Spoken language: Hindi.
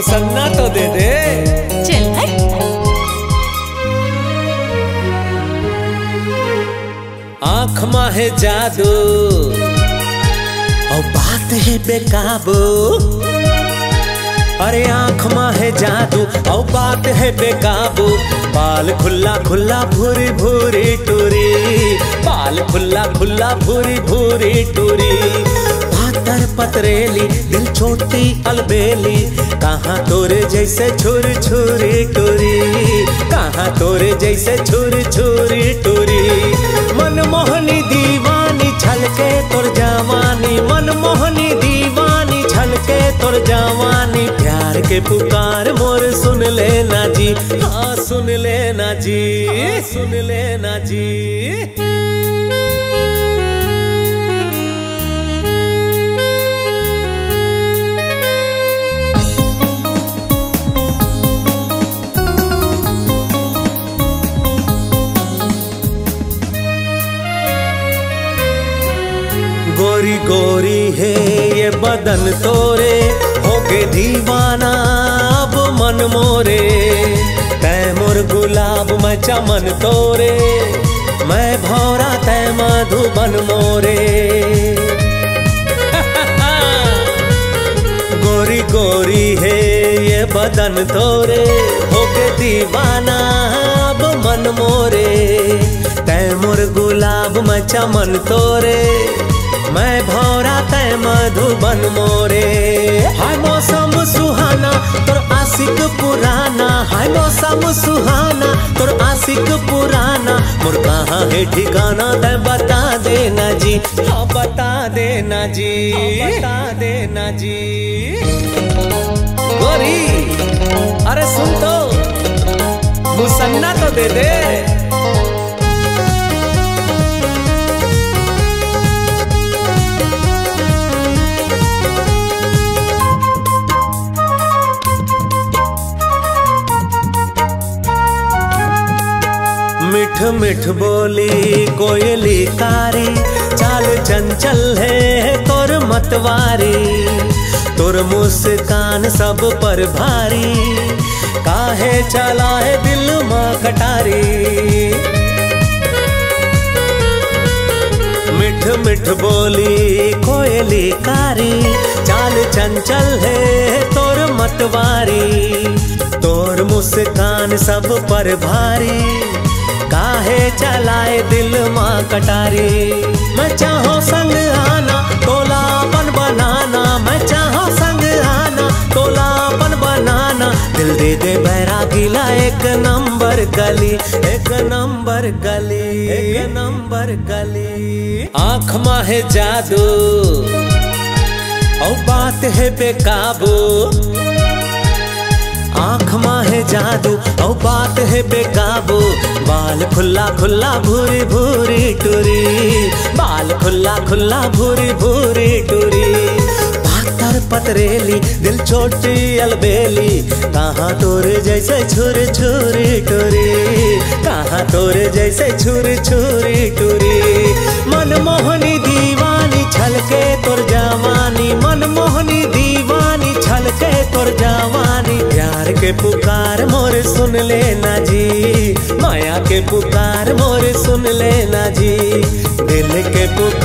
मुसन्ना तो दे दे। चल हट। आँख में है जादू और बात है बेकाबू। अरे आँख में है जादू और बात है बेकाबू। बाल खुल्ला खुल्ला भूरी भूरी टूरी, बाल खुल्ला खुल्ला भूरी भूरी टूरी। पातर पतरेली दिल छोटी अलबेली, कहाँ तोरे जैसे छुरी छुरी टूरी, कहाँ तोरे जैसे छुरी छुरी टूरी। मनमोहनी दीवानी छलके तोर जवानी, मनमोहनी दीवानी छलके तोर जवानी। प्यार के पुकार मोर सुन लेना जी, हाँ सुन लेना जी, सुन लेना जी। गोरी गोरी है ये बदन तोरे, होके दीवाना अब मन मोरे। तैमुर गुलाब मैं चमन तोरे, मैं भौरा तै मधुबन मोरे। गोरी गोरी है ये बदन तोरे, होके दीवाना अब मन मोरे। तैमुर गुलाब मैं चमन तोरे, मैं भौरा तै मधुबन मोरे। हाय मौसम सुहाना तोर आशिक पुराना, हाय मौसम सुहाना तोर आशिक पुराना। मोर कहाँ है ठिकाना तै बता देना जी, हाँ बता देना जी, बता देना जी। गोरी अरे सुन तो, मुसन्ना तो दे दे। मिठ मिठ बोली कोयली कारी, चाल चंचल है तोर मतवारी। तोर मुस्कान सब पर भारी, काहे चला है दिल माँ कटारी। मिठ मिठ बोली कोयली कारी, चाल चंचल है तोर मतवारी। तोर मुस्कान सब पर भारी, काहे चलाए दिल माँ कटारी। मैं चाहो संग आना तोलापन बनाना, मैं चाहो संग आना तोलापन बनाना। दिल दे दे बैरागीला एक नंबर गली, एक नंबर गली, एक नंबर गली। आँख में है जादू और बात है बेकाबू। आँख में है जादू और बात है बेकाबू। बाल खुल्ला खुल्ला भूरी भूरी टूरी, बाल खुल्ला खुल्ला भूरी भूरी टूरी। पातर पतरेली दिल छोटी अलबेली, कहाँ तोरे जैसे छुरी छुरी टूरी, कहाँ तोरे जैसे छुरी छुरी टूरी। मनमोहनी दीवानी छलके तोर जवानी, मनमोहनी दीवानी छलके तोर जवानी। प्यार के पुकार मोर सुन लेना जी, माया के पुकार मोर सुन लेना जी। दिल के पुकार